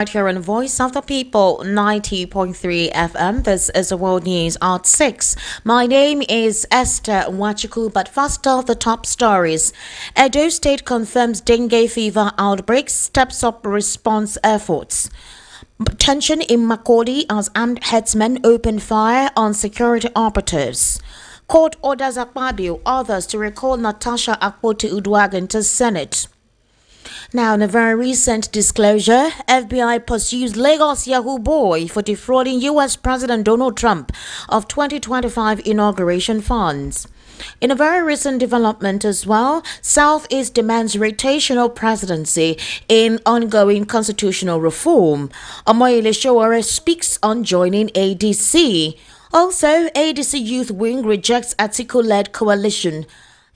Right here on Voice of the People, 90.3 FM. This is the World News at 6. My name is Esther Kachikwu, but first off, the top stories. Edo State confirms dengue fever outbreak, steps up response efforts. Tension in Makurdi as armed headsmen open fire on security operatives. Court orders Akpabio, others to recall Natasha to Senate. Now, in a very recent disclosure, FBI pursues Lagos Yahoo boy for defrauding U.S. President Donald Trump of 2025 inauguration funds. In a very recent development as well, Southeast demands rotational presidency in ongoing constitutional reform. Omoyele Sowore speaks on joining ADC. Also, ADC Youth Wing rejects Atiku-led coalition.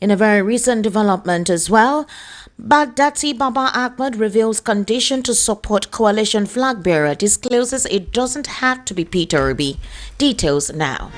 In a very recent development as well, Baghdadi Baba Ahmed reveals condition to support coalition flag bearer, discloses it doesn't have to be Peter Obi. Details now.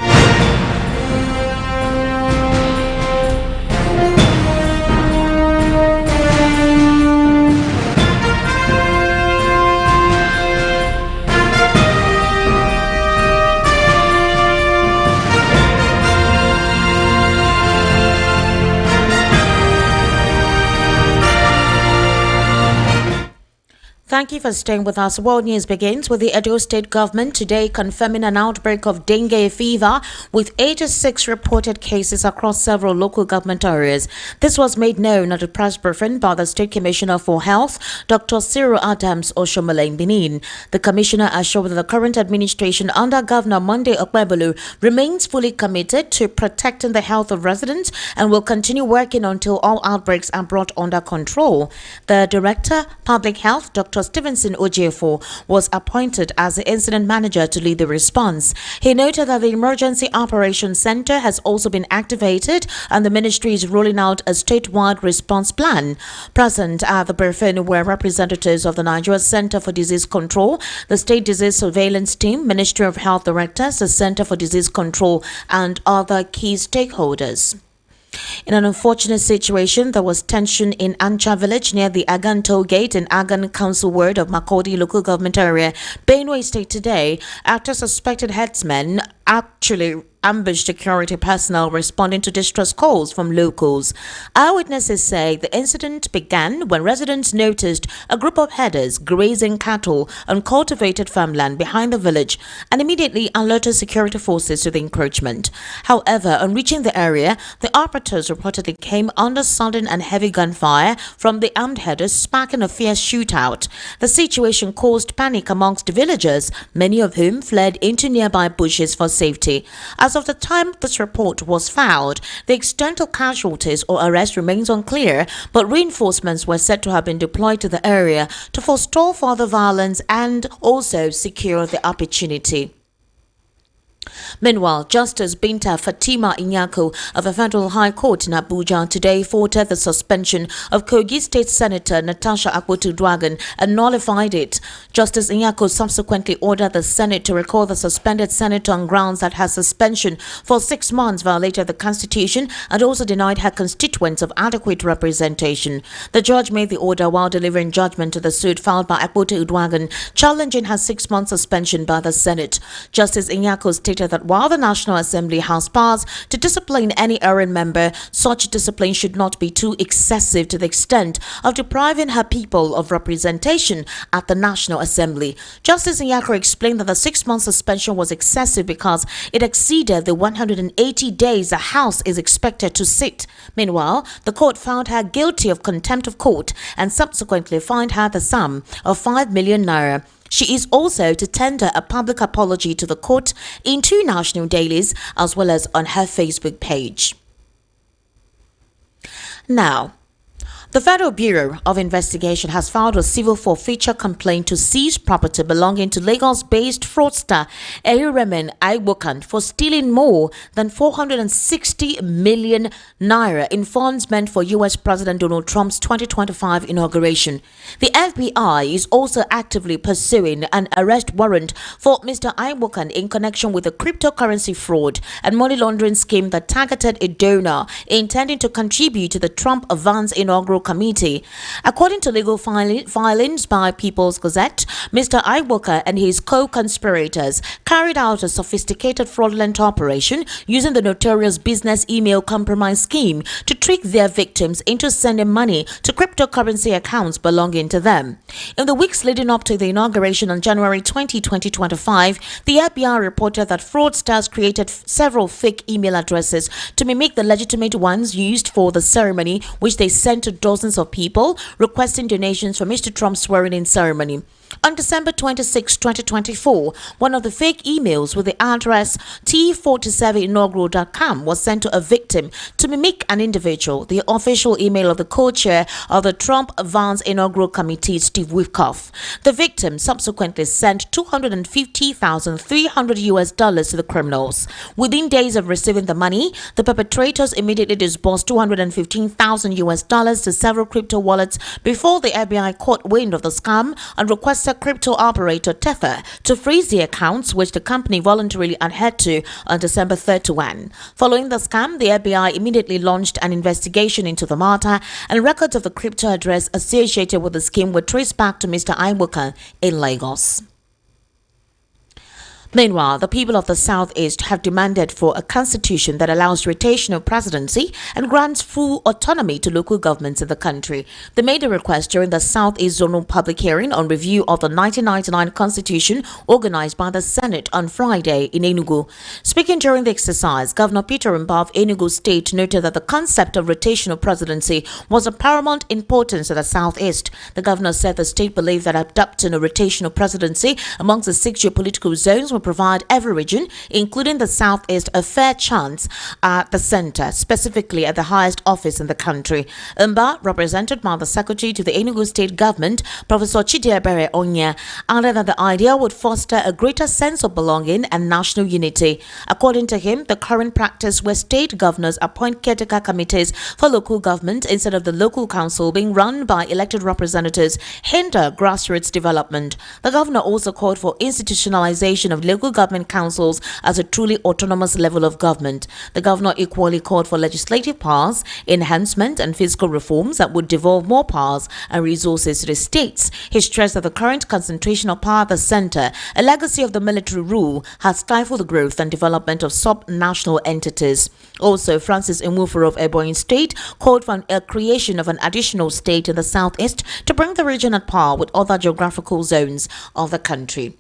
Thank you for staying with us. World News begins with the Edo State government today confirming an outbreak of dengue fever with 86 reported cases across several local government areas. This was made known at a press briefing by the State Commissioner for Health, Dr. Cyril Adams Oshomola Benin. The commissioner assured that the current administration under Governor Monday Akpabio remains fully committed to protecting the health of residents and will continue working until all outbreaks are brought under control. The Director, Public Health, Dr. Stevenson Ojefo, was appointed as the incident manager to lead the response. He noted that the Emergency Operations Center has also been activated and the ministry is rolling out a statewide response plan. Present at the briefing were representatives of the Nigerian Center for Disease Control, the State Disease Surveillance Team, Ministry of Health Directors, the Center for Disease Control, and other key stakeholders. In an unfortunate situation, there was tension in Ancha village near the Agan toll gate in Agan Council Ward of Makurdi local government area, Benue State today, after suspected headsmen actually ambushed security personnel responding to distress calls from locals. Eyewitnesses say the incident began when residents noticed a group of herders grazing cattle on cultivated farmland behind the village and immediately alerted security forces to the encroachment. However, on reaching the area, the operatives reportedly came under sudden and heavy gunfire from the armed herders, sparking a fierce shootout. The situation caused panic amongst the villagers, many of whom fled into nearby bushes for safety. As of the time this report was filed, the extent of casualties or arrests remains unclear, but reinforcements were said to have been deployed to the area to forestall further violence and also secure the opportunity. Meanwhile, Justice Binta Fatima Inyako of the Federal High Court in Abuja today faulted the suspension of Kogi State Senator Natasha and nullified it. Justice Inyako subsequently ordered the Senate to recall the suspended senator on grounds that her suspension for 6 months violated the Constitution and also denied her constituents of adequate representation. The judge made the order while delivering judgment to the suit filed by Udwagan, challenging her 6-month suspension by the Senate. Justice Inyako stated that while the National Assembly has powers to discipline any erring member, such discipline should not be too excessive to the extent of depriving her people of representation at the National Assembly. Justice Inyako explained that the 6-month suspension was excessive because it exceeded the 180 days the House is expected to sit. Meanwhile, the court found her guilty of contempt of court and subsequently fined her the sum of 5 million naira. She is also to tender a public apology to the court in 2 national dailies as well as on her Facebook page. Now, the Federal Bureau of Investigation has filed a civil forfeiture complaint to seize property belonging to Lagos-based fraudster Ayuremen Aiwokan for stealing more than 460 million naira in funds meant for U.S. President Donald Trump's 2025 inauguration. The FBI is also actively pursuing an arrest warrant for Mr. Aiwokan in connection with a cryptocurrency fraud and money laundering scheme that targeted a donor intending to contribute to the Trump advance inaugural inaugural committee. According to legal filings by People's Gazette, Mr. Iwoka and his co-conspirators carried out a sophisticated fraudulent operation using the notorious business email compromise scheme to trick their victims into sending money to cryptocurrency accounts belonging to them. In the weeks leading up to the inauguration on January 20, 2025, the FBI reported that fraudsters created several fake email addresses to mimic the legitimate ones used for the ceremony, which they sent to dozens of people requesting donations for Mr. Trump's swearing-in ceremony. On December 26, 2024, one of the fake emails with the address t47inaugural.com was sent to a victim to mimic an individual, the official email of the co-chair of the Trump-Vance Inaugural Committee, Steve Witkoff. The victim subsequently sent $250,300 to the criminals. Within days of receiving the money, the perpetrators immediately disbursed $215,000 to several crypto wallets before the FBI caught wind of the scam and requested crypto operator Tether to freeze the accounts, which the company voluntarily adhered to on December 31. Following the scam, the FBI immediately launched an investigation into the matter, and records of the crypto address associated with the scheme were traced back to Mr. Iwoka in Lagos. Meanwhile, the people of the Southeast have demanded for a constitution that allows rotation of presidency and grants full autonomy to local governments in the country. They made a request during the Southeast Zonal public hearing on review of the 1999 constitution organized by the Senate on Friday in Enugu. Speaking during the exercise, Governor Peter Mbah of Enugu State noted that the concept of rotation of presidency was of paramount importance to the Southeast. The governor said the state believed that adopting a rotational presidency amongst the 6 geopolitical zones will provide every region, including the Southeast, a fair chance at the center, specifically at the highest office in the country. Mbah, represented by the Secretary to the Enugu State Government, Professor Chidiebere Onya, added that the idea would foster a greater sense of belonging and national unity. According to him, the current practice where state governors appoint caretaker committees for local government instead of the local council being run by elected representatives hinder grassroots development. The governor also called for institutionalization of local government councils as a truly autonomous level of government. The governor equally called for legislative powers, enhancement and fiscal reforms that would devolve more powers and resources to the states. He stressed that the current concentration of power at the center, a legacy of the military rule, has stifled the growth and development of sub-national entities. Also, Francis Nwufuru of Ebonyi State called for a creation of an additional state in the southeast to bring the region at par with other geographical zones of the country.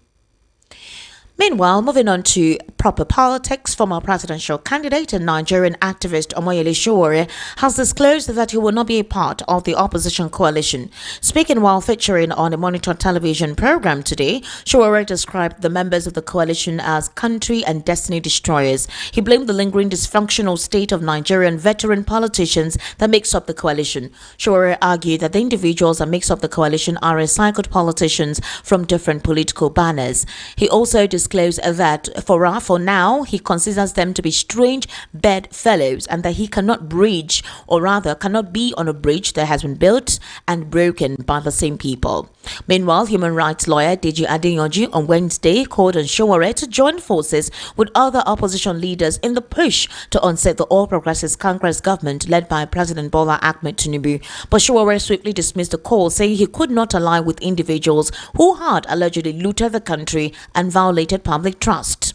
Meanwhile, moving on to proper politics, former presidential candidate and Nigerian activist Omoyele Sowore has disclosed that he will not be a part of the opposition coalition. Speaking while featuring on a Monitor television program today, Sowore described the members of the coalition as country and destiny destroyers. He blamed the lingering dysfunctional state of Nigerian veteran politicians that makes up the coalition. Sowore argued that the individuals that makes up the coalition are recycled politicians from different political banners. He also disclosed that for now he considers them to be strange bedfellows and that he cannot bridge, or rather cannot be on a bridge that has been built and broken by the same people. Meanwhile, human rights lawyer Deji Adeyanju on Wednesday called on Sowore to join forces with other opposition leaders in the push to unseat the All Progressives Congress government led by President Bola Ahmed Tinubu. But Sowore swiftly dismissed the call, saying he could not ally with individuals who had allegedly looted the country and violated public trust.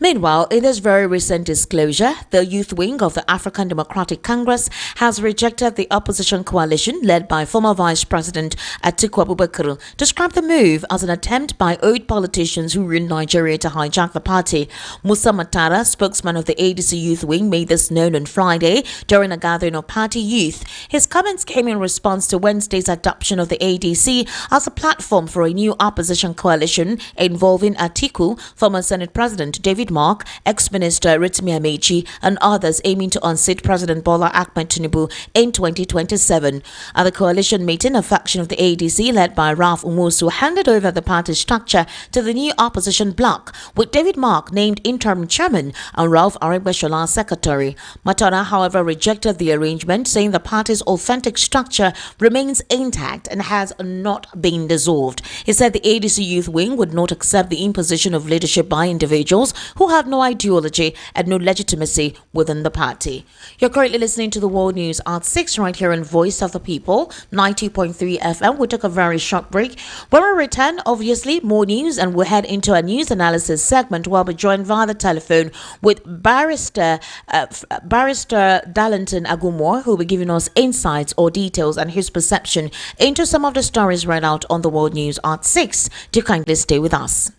Meanwhile, in this very recent disclosure, the youth wing of the African Democratic Congress has rejected the opposition coalition led by former Vice President Atiku Abubakar, described the move as an attempt by old politicians who run Nigeria to hijack the party. Musa Matara, spokesman of the ADC youth wing, made this known on Friday during a gathering of party youth. His comments came in response to Wednesday's adoption of the ADC as a platform for a new opposition coalition involving Atiku, former Senate President David Mark, ex-minister Rotimi Amechi, and others aiming to unseat President Bola Ahmed Tinubu in 2027. At the coalition meeting, a faction of the ADC led by Ralph Umusu handed over the party structure to the new opposition bloc, with David Mark named interim chairman and Ralph Aregbesola secretary. Matara, however, rejected the arrangement, saying the party's authentic structure remains intact and has not been dissolved. He said the ADC youth wing would not accept the imposition of leadership by individuals who who have no ideology and no legitimacy within the party. You're currently listening to the World News at 6 right here on Voice of the People, 90.3 FM. We took a very short break. When we return, obviously, more news, and we'll head into a news analysis segment where we'll be joined via the telephone with Barrister Darlington Agumore, who will be giving us insights or details and his perception into some of the stories read out on the World News at 6. Do kindly stay with us.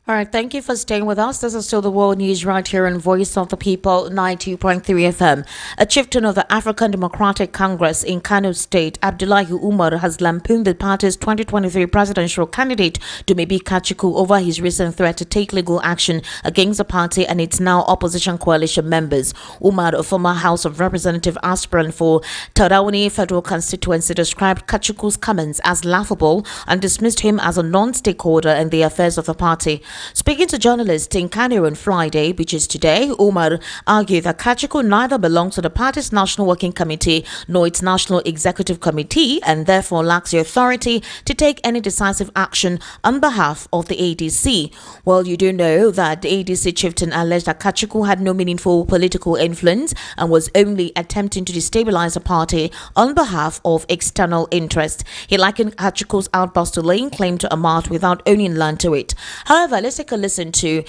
All right, thank you for staying with us. This is still the World News right here on Voice of the People, 92.3 FM. A chieftain of the African Democratic Congress in Kano State, Abdullahi Umar, has lampooned the party's 2023 presidential candidate, Dumebi Kachikwu, over his recent threat to take legal action against the party and its now opposition coalition members. Umar, a former House of Representative aspirant for Tarauni Federal Constituency, described Kachikwu's comments as laughable and dismissed him as a non-stakeholder in the affairs of the party. Speaking to journalists in Kano on Friday, which is today, Umar argued that Kachikwu neither belongs to the party's National Working Committee nor its National Executive Committee and therefore lacks the authority to take any decisive action on behalf of the ADC. Well, you do know that the ADC chieftain alleged that Kachikwu had no meaningful political influence and was only attempting to destabilize the party on behalf of external interests. He likened Kachikwu's outburst to laying claim to a mart without owning land to it. However, let's take a listen to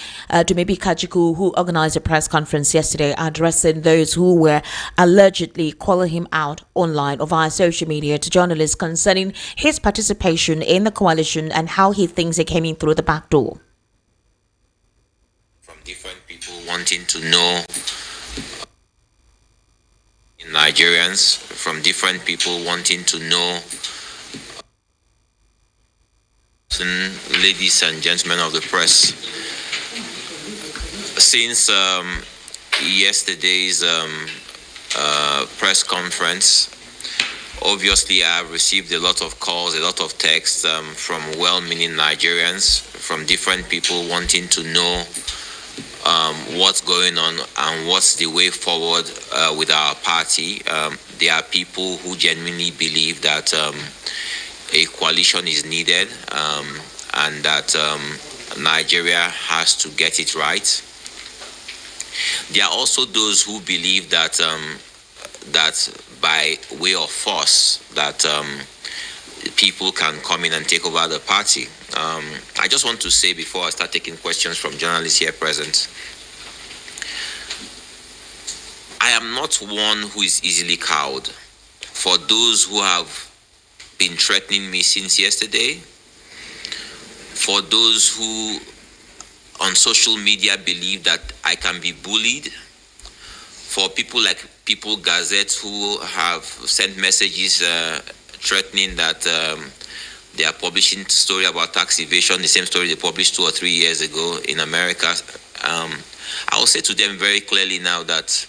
maybe Kachikwu, who organized a press conference yesterday addressing those who were allegedly calling him out online or via social media to journalists concerning his participation in the coalition and how he thinks he came in through the back door. From different people wanting to know Nigerians, from different people wanting to know ladies and gentlemen of the press. Since yesterday's press conference, obviously I have received a lot of calls, a lot of texts from well-meaning Nigerians, from different people wanting to know what's going on and what's the way forward with our party. There are people who genuinely believe that a coalition is needed and that Nigeria has to get it right. There are also those who believe that that by way of force that people can come in and take over the party. I just want to say before I start taking questions from journalists here present, I am not one who is easily cowed. For those who have been threatening me since yesterday, for those who on social media believe that I can be bullied, for people like People Gazette who have sent messages threatening that they are publishing story about tax evasion, the same story they published 2 or 3 years ago in America. I will say to them very clearly now that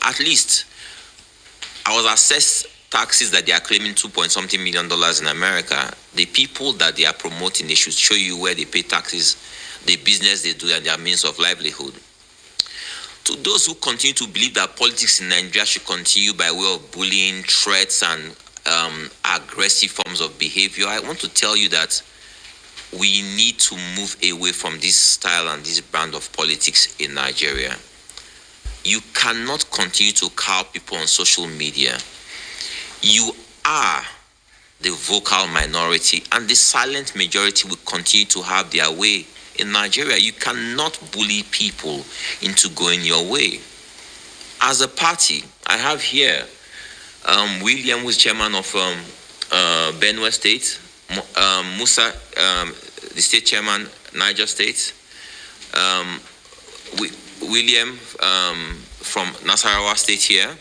at least I was assessed taxes that they are claiming $2.something million in America. The people that they are promoting, they should show you where they pay taxes, the business they do, and their means of livelihood. To those who continue to believe that politics in Nigeria should continue by way of bullying, threats, and aggressive forms of behavior, I want to tell you that we need to move away from this style and this brand of politics in Nigeria. You cannot continue to cow people on social media. You are the vocal minority, and the silent majority will continue to have their way in Nigeria. You cannot bully people into going your way. As a party, I have here William, who is chairman of Benue State, Musa, the state chairman, Niger State, William from Nasarawa State here.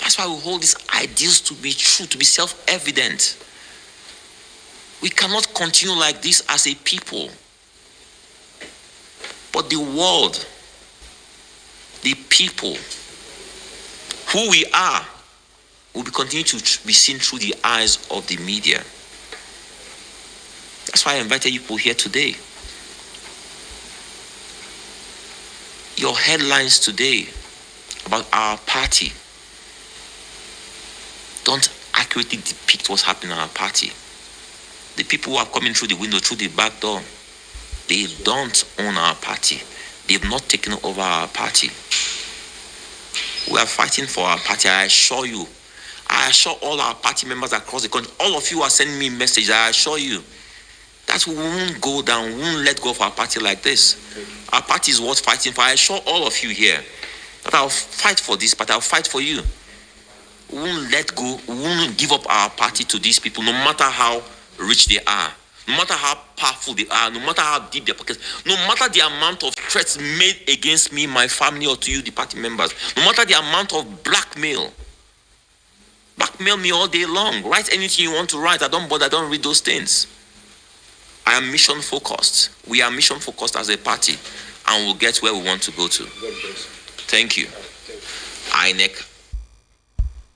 That's why we hold these ideals to be true, to be self-evident. We cannot continue like this as a people. But the world, the people, who we are, will be continue to be seen through the eyes of the media. That's why I invited you people here today. Your headlines today about our party don't accurately depict what's happening in our party. The people who are coming through the window, through the back door, they don't own our party. They've not taken over our party. We are fighting for our party, I assure you. I assure all our party members across the country, all of you are sending me messages, I assure you, that we won't go down, we won't let go of our party like this. Our party is worth fighting for. I assure all of you here that I'll fight for this party, I'll fight for you. We won't let go, we won't give up our party to these people, no matter how rich they are, no matter how powerful they are, no matter how deep their pockets, no matter the amount of threats made against me, my family, or to you, the party members, no matter the amount of blackmail me all day long. Write anything you want to write. I don't bother, I don't read those things. I am mission focused. We are mission focused as a party, and we'll get where we want to go to. Thank you. INEC.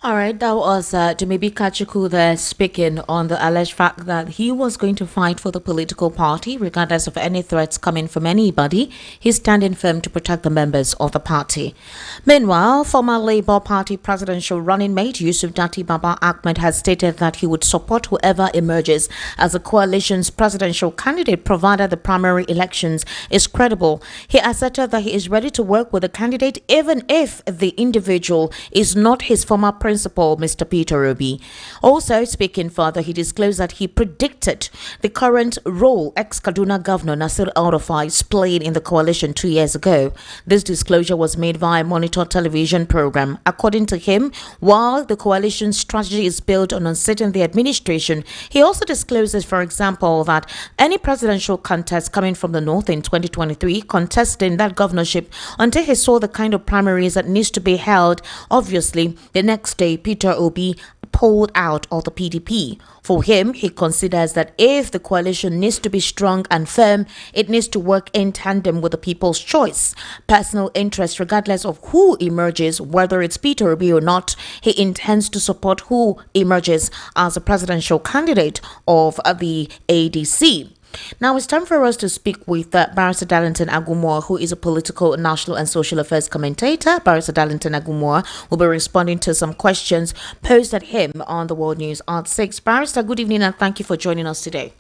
All right, that was Dumebi Kachikwu there speaking on the alleged fact that he was going to fight for the political party regardless of any threats coming from anybody. He's standing firm to protect the members of the party. Meanwhile, former Labour Party presidential running mate Yusuf Datti Baba Ahmed has stated that he would support whoever emerges as a coalition's presidential candidate provided the primary elections is credible. He asserted that he is ready to work with the candidate even if the individual is not his former principal, Mr. Peter Obi. Also, speaking further, he disclosed that he predicted the current role ex-Kaduna Governor Nasir El-Rufai is playing in the coalition 2 years ago. This disclosure was made via a Monitor television program. According to him, while the coalition strategy is built on unseating the administration, he also discloses, for example, that any presidential contest coming from the north in 2023 contesting that governorship until he saw the kind of primaries that needs to be held. Obviously, the next day, Peter Obi pulled out of the PDP. For him, he considers that if the coalition needs to be strong and firm, it needs to work in tandem with the people's choice. Personal interest, regardless of who emerges, whether it's Peter Obi or not, he intends to support who emerges as a presidential candidate of the ADC. Now it's time for us to speak with Barrister Darlington Agumua, who is a political, national and social affairs commentator. Barrister Darlington Agumua will be responding to some questions posed at him on the World News at 6. Barrister, good evening and thank you for joining us today.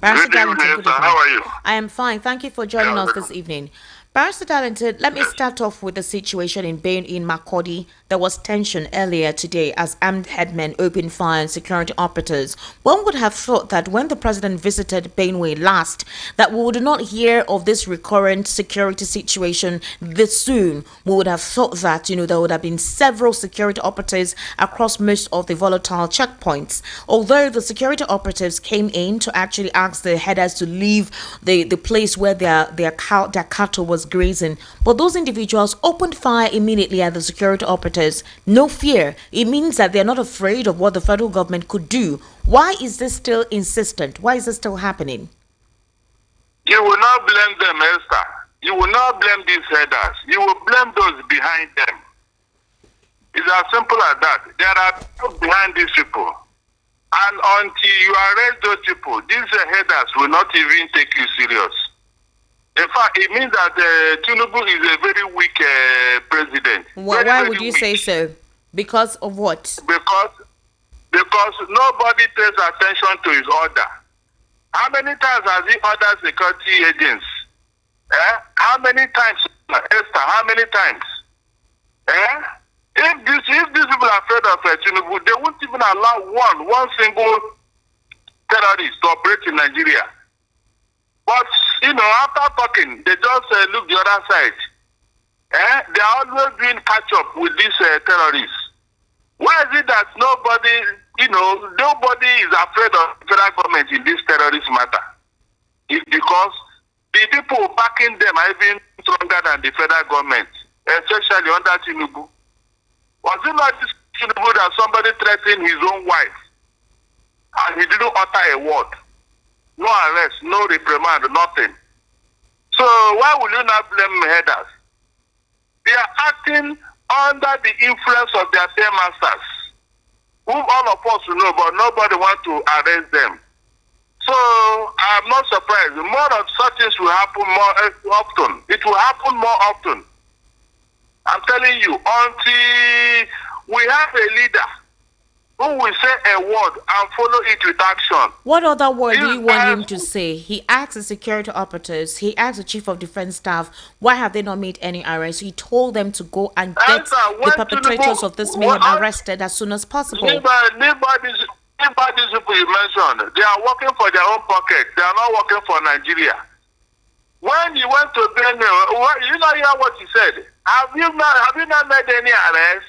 Barrister Darlington, good evening. How are you? I am fine. Thank you for joining us this evening. Barrister Darlington, let me start off with the situation in Makurdi. There was tension earlier today as armed headmen opened fire on security operatives. One would have thought that when the president visited Benue last, that we would not hear of this recurrent security situation this soon. We would have thought that, there would have been several security operatives across most of the volatile checkpoints. Although the security operatives came in to actually ask the headers to leave the place where their cattle was grazing, but those individuals opened fire immediately at the security operatives. No fear. It means that they're not afraid of what the federal government could do. Why is this still insistent? Why is this still happening? You will not blame them, Esther. You will not blame these headers. You will blame those behind them. It's as simple as that. There are people behind these people. And until you arrest those people, these headers will not even take you serious. In fact, it means that Tinubu is a very weak president. Why would you say so? Because of what? Because nobody pays attention to his order. How many times has he ordered security agents? How many times, Esther? How many times? If these people are afraid of Tinubu, they won't even allow one single terrorist to operate in Nigeria. But, after talking, they just look the other side. They are always doing catch-up with these terrorists. Why is it that nobody is afraid of the federal government in this terrorist matter? It's because the people backing them are even stronger than the federal government, especially under Tinubu. Was it not this Tinubu that somebody threatened his own wife and he didn't utter a word? No arrest, no reprimand, nothing. So why will you not blame headers? They are acting under the influence of their paymasters, whom all of us know, but nobody wants to arrest them. So I'm not surprised. More of such things will happen more often. It will happen more often. I'm telling you, until we have a leader who will say a word and follow it with action. What other word do you want him to say? He asked the security operatives, he asked the chief of defense staff, why have they not made any arrests? He told them to go and get the perpetrators of this mayhem arrested as soon as possible. These people you mentioned, they are working for their own pocket. They are not working for Nigeria. When you went to Benue, you know hear what he said. Have you not made any arrests?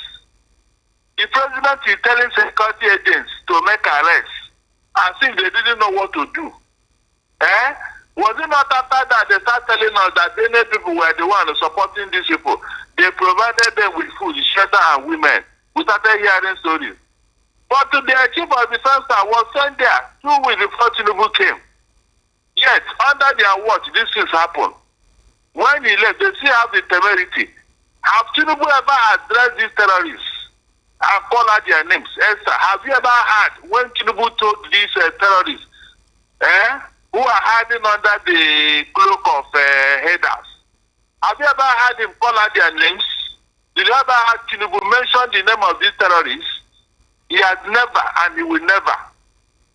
The president is telling security agents to make arrests as if they didn't know what to do. Was it not after that they started telling us that Benue people were the ones supporting these people? They provided them with food, shelter, and women. We started hearing stories. But the chief of defense staff was sent there 2 weeks before Tinubu came. Yet, under their watch, these things happen. When he left, they still have the temerity. Have Tinubu ever addressed these terrorists and call out their names? Esther, have you ever heard when Tinubu told these terrorists who are hiding under the cloak of headers? Have you ever heard him call out their names? Did you ever heard Tinubu mention the name of these terrorists? He has never and he will never.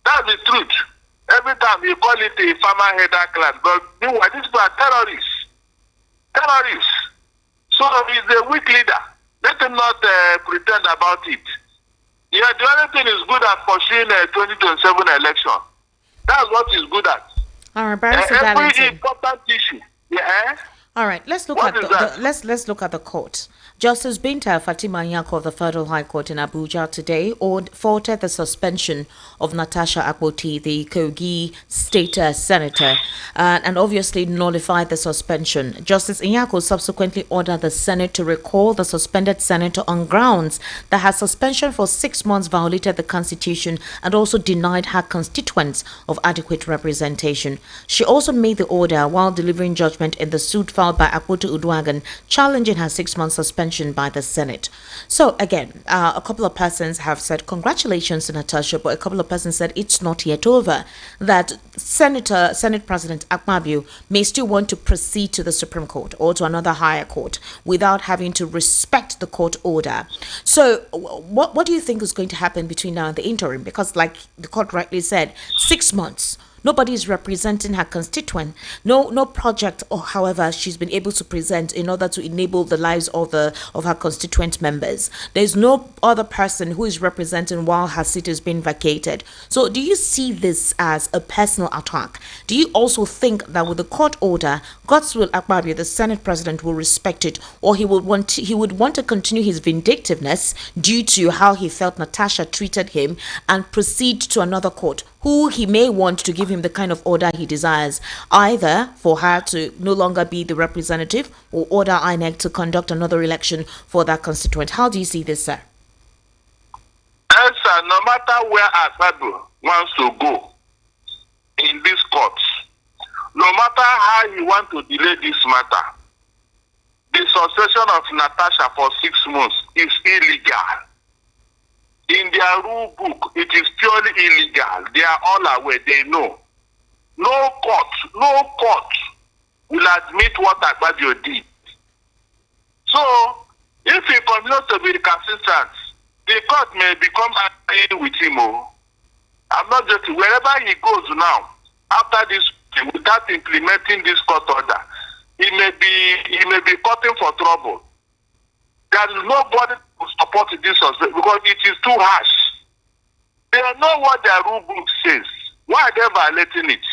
That's the truth. Every time you call it a farmer header class, but meanwhile, these people are terrorists. Terrorists. So he's a weak leader. Let him not pretend about it. Yeah, the only thing is good at pursuing a 2027 election. That's what he's good at. All right, every important issue. Yeah. All right, let's look let's look at the court. Justice Binta Fatima Nyako of the Federal High Court in Abuja today faulted the suspension of Natasha Akpabio, the Kogi State Senator, and obviously nullified the suspension. Justice Nyako subsequently ordered the Senate to recall the suspended senator on grounds that her suspension for 6 months violated the Constitution and also denied her constituents of adequate representation. She also made the order while delivering judgment in the suit filed by Akpabio Uduaghan challenging her 6-month suspension by the Senate. So again, a couple of persons have said congratulations to Natasha, but a couple of persons said it's not yet over, that Senate President Akpabio may still want to proceed to the Supreme Court or to another higher court without having to respect the court order. So what do you think is going to happen between now and the interim? Because like the court rightly said, 6 months. Nobody is representing her constituent. No project, or however, she's been able to present in order to enable the lives of her constituent members. There's no other person who is representing while her seat is being vacated. So, do you see this as a personal attack? Do you also think that with the court order, Godswill Akpabio, the Senate President, will respect it, or he would want to continue his vindictiveness due to how he felt Natasha treated him and proceed to another court, who he may want to give him the kind of order he desires, either for her to no longer be the representative or order INEC to conduct another election for that constituent? How do you see this, sir? Yes, sir. No matter where Akpabio wants to go in this court, no matter how he wants to delay this matter, the suspension of Natasha for 6 months is illegal. In their rule book, it is purely illegal. They are all aware. They know. No court will admit what Akpabio did. So, if he continues to be consistent, the court may become angry with him. I'm not joking. Wherever he goes now, after this, without implementing this court order, he may be cutting for trouble. There is nobody to support this because it is too harsh. They know what their rule book says. Why are they violating it?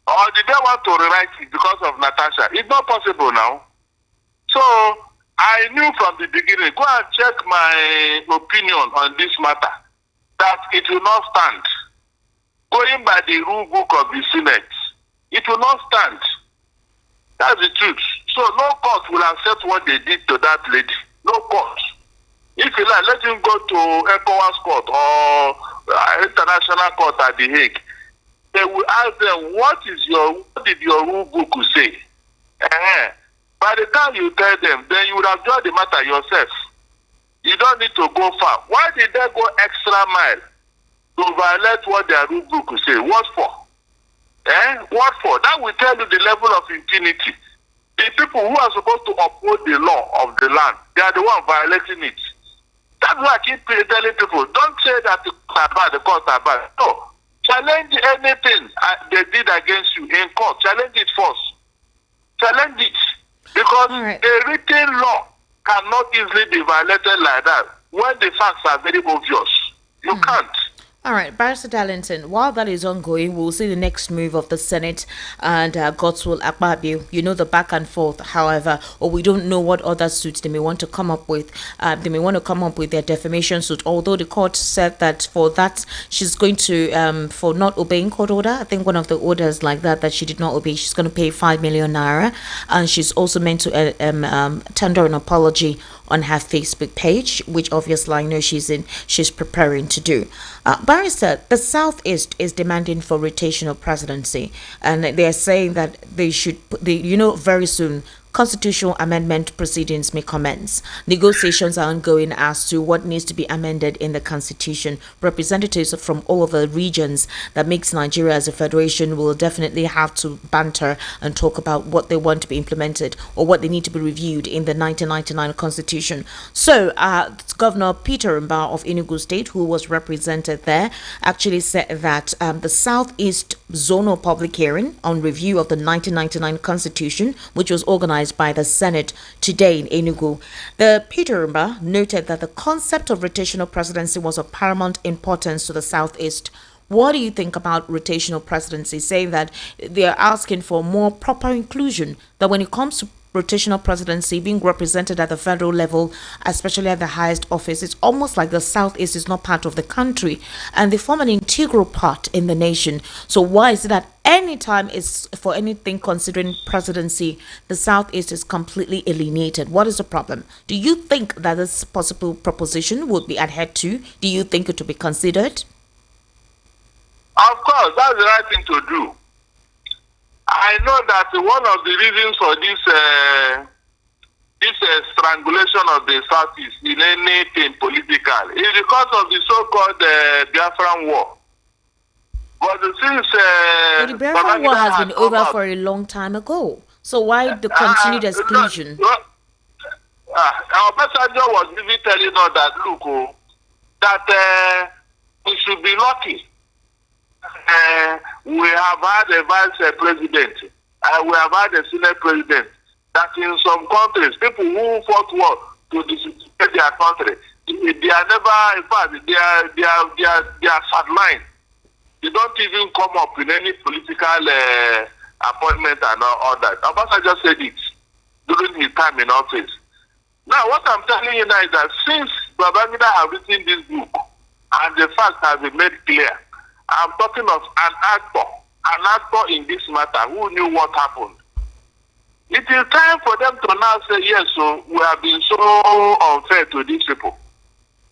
Or did they want to rewrite it because of Natasha? It's not possible now. So I knew from the beginning, go and check my opinion on this matter, that it will not stand. Going by the rule book of the Senate, it will not stand. That's the truth. So no court will accept what they did to that lady. No court. If you like, let him go to ECOWAS court or international court at The Hague. they will ask them, what did your rule book say? By the time you tell them, then you would have judged the matter yourself. You don't need to go far. Why did they go extra mile to violate what their rule book say? What for? What for? That will tell you the level of impunity. The people who are supposed to uphold the law of the land, they are the ones violating it. That's why I keep telling people, don't say that the courts are bad, the courts are bad. No. Challenge anything they did against you in court. Challenge it first. Challenge it. Because a written law cannot easily be violated like that when the facts are very obvious. You can't. All right, Barrister Darlington, while that is ongoing, we'll see the next move of the Senate and God's will Akpabio. You know, the back and forth, however, or we don't know what other suits they may want to come up with. They may want to come up with their defamation suit, although the court said that for that, she's going to, for not obeying court order, I think one of the orders like that she did not obey, she's going to pay 5 million naira. And she's also meant to tender an apology on her Facebook page, which obviously I know she's preparing to do. Barrister, the Southeast is demanding for rotational presidency, and they're saying that they should, very soon constitutional amendment proceedings may commence. Negotiations are ongoing as to what needs to be amended in the constitution. Representatives from all of the regions that makes Nigeria as a federation will definitely have to banter and talk about what they want to be implemented or what they need to be reviewed in the 1999 constitution. So Governor Peter Mba of Enugu State, who was represented there, actually said that the Southeast Zonal Public Hearing on review of the 1999 constitution, which was organized by the Senate today in Enugu. The Peter Mba noted that the concept of rotational presidency was of paramount importance to the Southeast. What do you think about rotational presidency, saying that they are asking for more proper inclusion, that when it comes to rotational presidency being represented at the federal level, especially at the highest office, it's almost like the Southeast is not part of the country and they form an integral part in the nation. So why is it that anytime is for anything considering presidency, the Southeast is completely alienated? What is the problem? Do you think that this possible proposition would be adhered to? Do you think it would be considered? Of course, that's the right thing to do. I know that one of the reasons for this strangulation of the Southeast in anything political is because of the so-called Biafran War. But since the Biafran War has been over for a long time ago, so why the continued exclusion? Our messenger was even telling us that, look, that we should be lucky. We have had a vice president, we have had a senate president, that in some countries, people who fought war to disrespect their country, they are never, in fact, they are sidelined. They don't even come up in any political appointment and all that. Natasha just said it during his time in office. Now, what I'm telling you now is that since Babangida has written this book, and the facts have been made clear, I'm talking of an actor in this matter who knew what happened. It is time for them to now say, yes, so we have been so unfair to these people.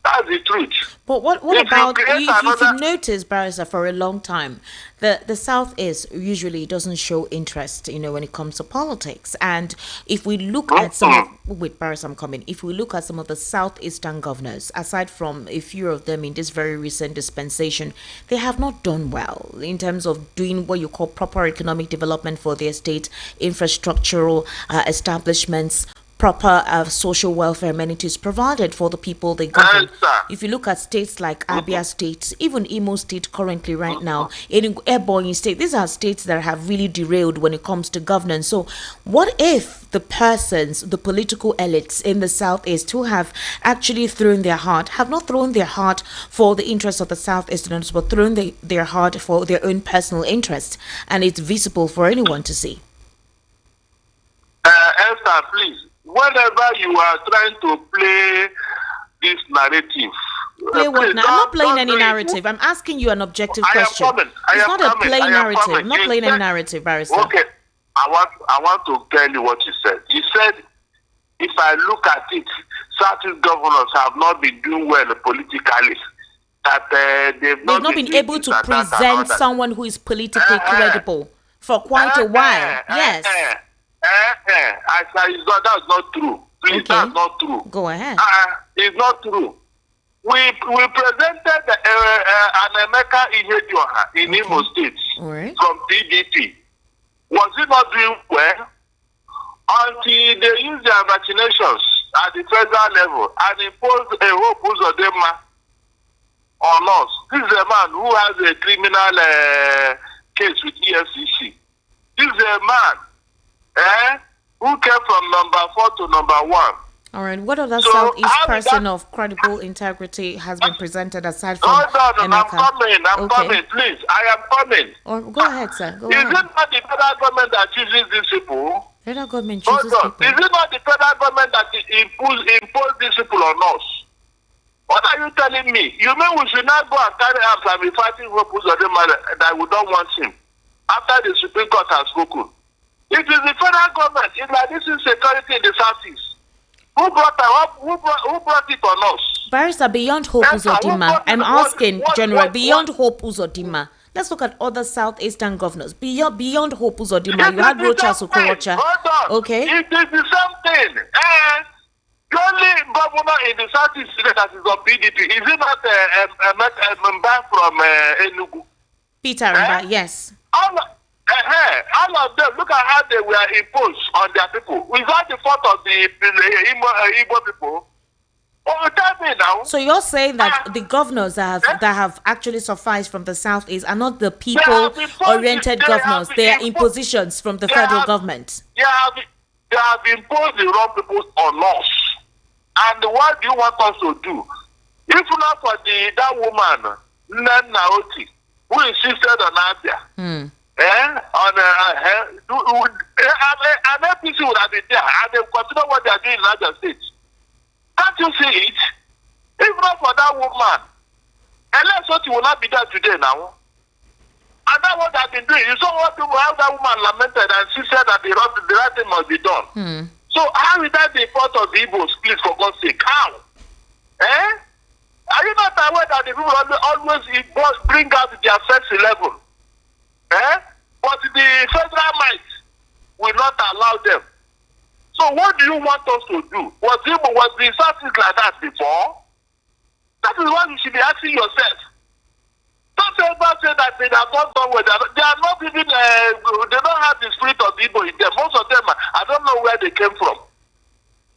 That's the truth. But what about, if you notice, Barrister, for a long time, the Southeast usually doesn't show interest, when it comes to politics. And if we look at some of, wait, Barrister, I'm coming. If we look at some of the Southeastern governors, aside from a few of them in this very recent dispensation, they have not done well in terms of doing what you call proper economic development for their state, infrastructural establishments, proper social welfare amenities provided for the people they govern. If you look at states like Abia State, even Imo State currently right now, in Ebonyi State, these are states that have really derailed when it comes to governance. So what if the persons, the political elites in the Southeast who have actually thrown their heart, have not thrown their heart for the interests of the Southeasterners, but thrown their heart for their own personal interests, and it's visible for anyone to see? Esther, please. Whenever you are trying to play this narrative, play what? Now, I'm not playing any narrative. I'm asking you an objective question. It's not a plain narrative. I'm not playing any narrative, Barrister. Okay, I want to tell you what you said. You said, if I look at it, certain governors have not been doing well politically. that they've not been able to present someone who is politically credible for quite a while. Yes. That's not true. Please, Okay. that's not true. Go ahead. It's not true. We presented an Emeka Ihedioha in Imo State Right. from PDP. Was it not doing well? Until they used their vaccinations at the federal level and imposed a hope Uzodinma on us. This is a man who has a criminal case with EFCC. This is a man who came from number 4 to number 1. All right. What other So, Southeast how person that- of credible integrity has been presented aside from Hold on, I'm Emeka? coming, please. I am coming. Or go ahead, sir. Go Is ahead. it not the federal government that chooses these people? Federal government Hold chooses on. people. Is it not the federal government that impose these people on us? What are you telling me? You mean we should not go and carry arms and be fighting for that we don't want him after the Supreme Court has spoken? It is the federal government. It's like this insecurity in the Southeast. Who brought it on us? Barrister, beyond Hope Yes, sir. Uzodinma, I'm asking, General, what- beyond Hope Uzodinma, let's look at other southeastern governors. Beyond Hope Uzodinma, you had Rochas Okowacha. Hold on. Okay. It is the same thing. And the only governor in the Southeast that is on PDP is it not a member from Enugu? Peter Mba, yes. All of them, look at how they were imposed on their people. Is that the fault of the Igbo people? Oh, tell me now. So you're saying that the governors that have actually sufficed from the southeast are not the people-oriented governors. They are impositions from the federal government. They have imposed the wrong people on us. And what do you want us to do? If not for that woman, Nan Naoti, who insisted on Abia, an APC would have been there, and they consider what they are doing in Niger State. Can't you see it? If not for that woman, unless what will not be there today now. And that's what they've been doing. You saw what people, how that woman lamented and she said that the right thing must be done. So how is that the fault of the Igbos, please, for God's sake? How? Are you not aware that the people always bring out their first 11? But the federal might will not allow them. So what do you want us to do? Was the Southeast like that before? That is what you should be asking yourself. Don't ever say that they have not done well. They are not even, they don't have the spirit of Igbo in them. Most of them, I don't know where they came from.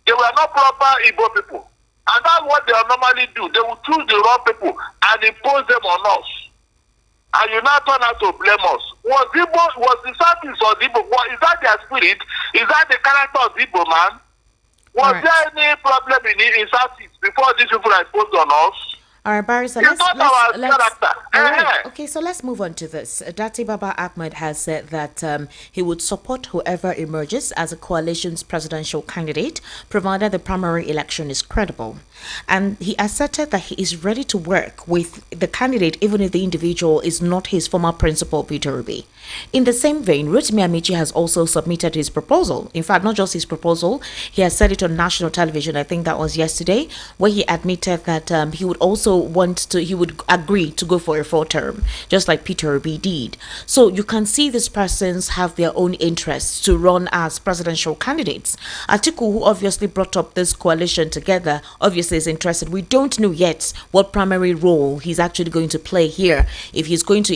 They were not proper Igbo people. And that's what they normally do. They will choose the wrong people and impose them on us. And you now turn out to blame us. Was the Southeast or the Igbo? Is that their spirit? Is that the character of the Igbo man? Was there any problem in Southeast before these people are imposed on us? All right, Barrister, It's not our character. all right. Okay, so let's move on to this. Dati Baba Ahmed has said that he would support whoever emerges as a coalition's presidential candidate, provided the primary election is credible. And he asserted that he is ready to work with the candidate even if the individual is not his former principal, Peter Obi. In the same vein, Rotimi Amici has also submitted his proposal. In fact, not just his proposal, he has said it on national television, I think that was yesterday, where he admitted that he would also he would agree to go for a 4th term, just like Peter Obi did. So you can see these persons have their own interests to run as presidential candidates. Atiku, who obviously brought up this coalition together, obviously is interested. We don't know yet what primary role he's actually going to play here, if he's going to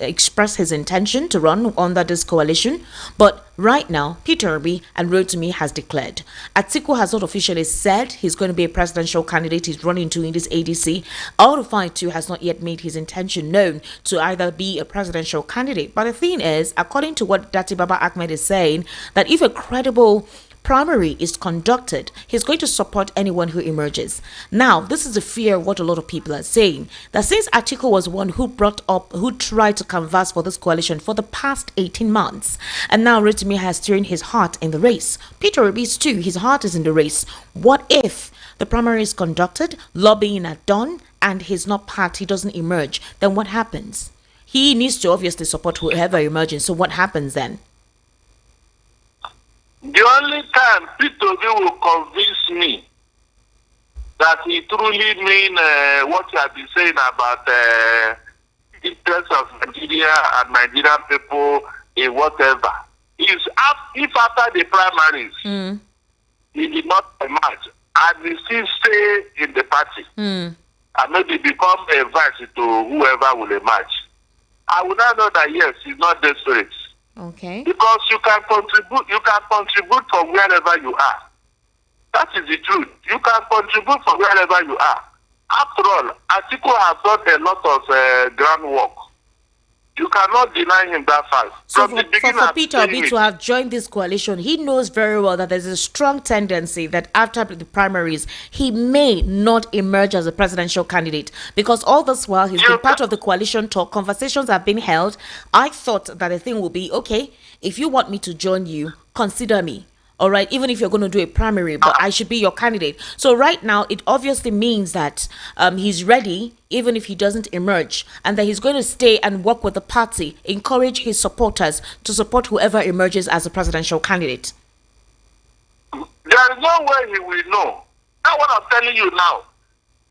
express his intention to run under this coalition. But right now, Peter Obi and Rotimi has declared. Atiku has not officially said he's going to be a presidential candidate he's running to in this ADC. Al-Rufai too has not yet made his intention known to either be a presidential candidate. But the thing is, according to what Dati Baba Ahmed is saying, that if a credible primary is conducted, he's going to support anyone who emerges. Now, this is the fear of what a lot of people are saying, that since Atiku was one who tried to canvass for this coalition for the past 18 months, and now Rotimi has thrown his heart in the race. Peter Obi's too, his heart is in the race. What if the primary is conducted, lobbying are done, and he's not part, he doesn't emerge? Then what happens? He needs to obviously support whoever emerges. So what happens then? The only time Peter Obi will convince me that he truly mean what you have been saying about interest of Nigeria and Nigerian people in whatever. If after the primaries, he did not emerge and he still stay in the party and maybe become a vice to whoever will emerge, I will not know that yes, he's not desperate. Okay. Because you can contribute from wherever you are. That is the truth. You can contribute from wherever you are. After all, Atiku has done a lot of groundwork. You cannot deny him that fact. So for Peter Obi to have joined this coalition, he knows very well that there's a strong tendency that after the primaries, he may not emerge as a presidential candidate. Because all this while, he's been part of the coalition talk, conversations have been held. I thought that the thing would be, okay, if you want me to join you, consider me. All right, even if you're going to do a primary, but I should be your candidate. So right now, it obviously means that he's ready, even if he doesn't emerge, and that he's going to stay and work with the party, encourage his supporters to support whoever emerges as a presidential candidate. There is no way he will know. That's what I'm telling you now.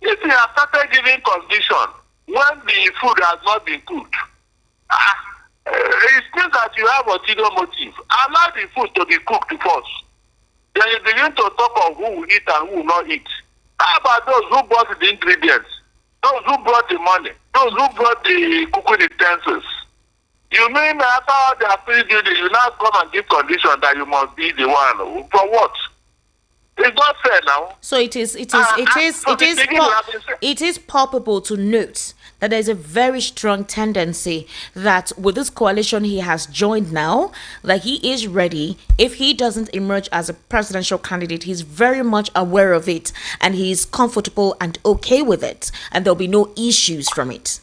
If he has started giving condition when the food has not been cooked, it means that you have ulterior motive. Allow the food to be cooked first. Then you begin to talk of who will eat and who will not eat. How about those who bought the ingredients? Those who brought the money? Those who brought the cooking utensils? You mean after all they are finished doing, you now come and give condition that you must be the one? For what? It's not fair now. So it is palpable to note that there's a very strong tendency that with this coalition he has joined now, that he is ready. If he doesn't emerge as a presidential candidate, he's very much aware of it and he's comfortable and okay with it, and there'll be no issues from it.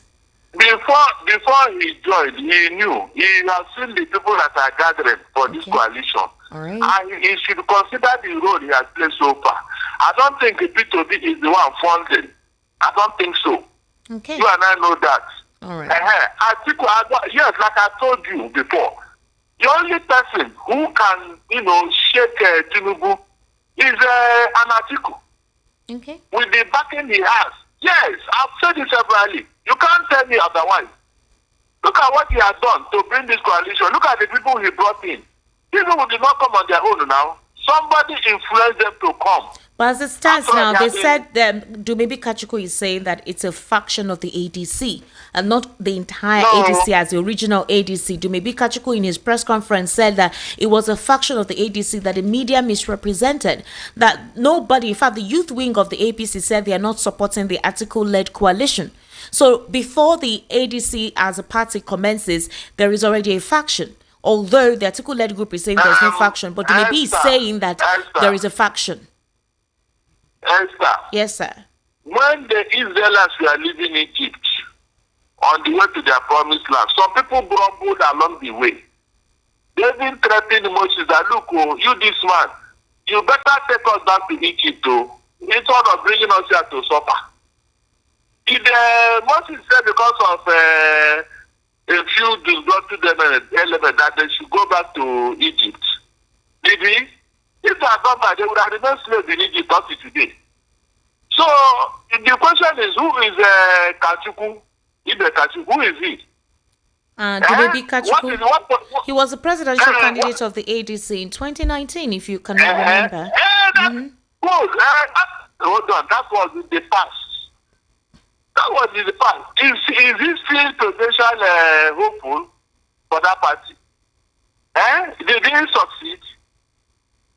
Before he joined, he knew. He has seen the people that are gathering for this coalition. All right. And he should consider the role he has played so far. I don't think P2B is the one funding. I don't think so. Okay. You and I know that. All right. Yes, like I told you before, the only person who can, shake Tinubu is an Atiku. Okay. With the backing he has. Yes, I've said it severally. You can't tell me otherwise. Look at what he has done to bring this coalition. Look at the people he brought in. People who did not come on their own now. Somebody influenced them to come. But as it stands now, they said maybe Kachikwu is saying that it's a faction of the ADC and not the entire ADC as the original ADC. Maybe Kachikwu in his press conference said that it was a faction of the ADC that the media misrepresented. That nobody, in fact, the youth wing of the APC said they are not supporting the Atiku-led coalition. So before the ADC as a party commences, there is already a faction. Although the Atiku-led group is saying there's no faction, but maybe he's saying that there is a faction. Esther. Yes, sir. When the Israelites were living in Egypt, on the way to their promised land, some people grumbled along the way. They even threatened Moses that, look, you this man, you better take us back to Egypt, instead of bringing us here to suffer. Moses said because of a few disgruntled elements that they should go back to Egypt. Did he? If they had done that, they would have remained slaves in Egypt up to today. So the question is, who is Kachikwu? Who is he? Maybe Kachikwu. He was the presidential candidate of the ADC in 2019, if you cannot remember. Hold on, that was in the past. Is he still potential hopeful for that party? Did he succeed?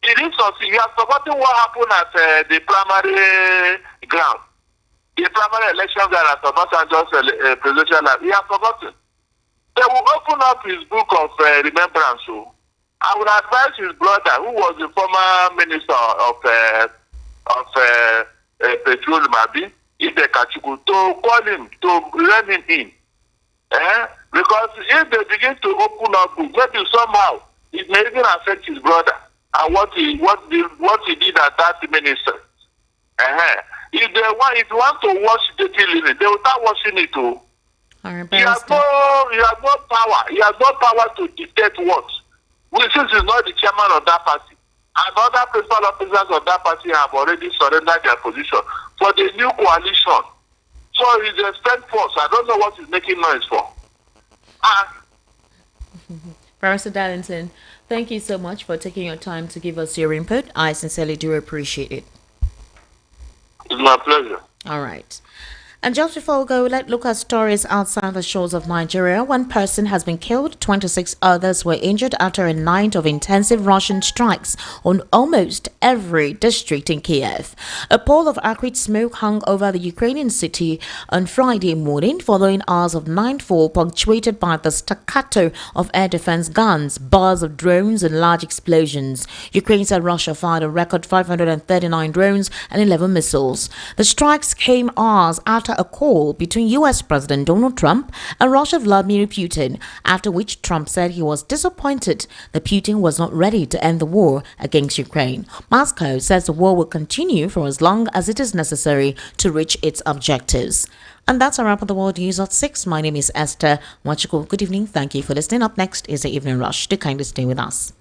He has forgotten what happened at the primary ground. The primary election ground at Obasanjo's presidential life. He has forgotten. They will open up his book of remembrance. So I would advise his brother, who was the former minister of petroleum, Kachikwu, to call him, to let him in. Because if they begin to open up book, maybe somehow it may even affect his brother and what he did as that minister. If they want to watch the killing, they will start watching it too. He has no power. He has no power to dictate what. Since he's not the chairman of that party. And other principal officers of that party have already surrendered their position for the new coalition. So he's a spent force. I don't know what he's making noise for. Barrister Darlington, thank you so much for taking your time to give us your input. I sincerely do appreciate it. It's my pleasure. All right. And just before we go, let's look at stories outside the shores of Nigeria. One person has been killed, 26 others were injured after a night of intensive Russian strikes on almost every district in Kiev. A pall of acrid smoke hung over the Ukrainian city on Friday morning, following hours of nightfall punctuated by the staccato of air defense guns, buzz of drones, and large explosions. Ukraine said Russia fired a record 539 drones and 11 missiles. The strikes came hours after a call between U.S. President Donald Trump and Russia Vladimir Putin, after which Trump said he was disappointed that Putin was not ready to end the war against Ukraine. Moscow says the war will continue for as long as it is necessary to reach its objectives. And that's a wrap of the World News at 6. My name is Esther Kachikwu. Good evening. Thank you for listening. Up next is the Evening Rush. Do kindly stay with us.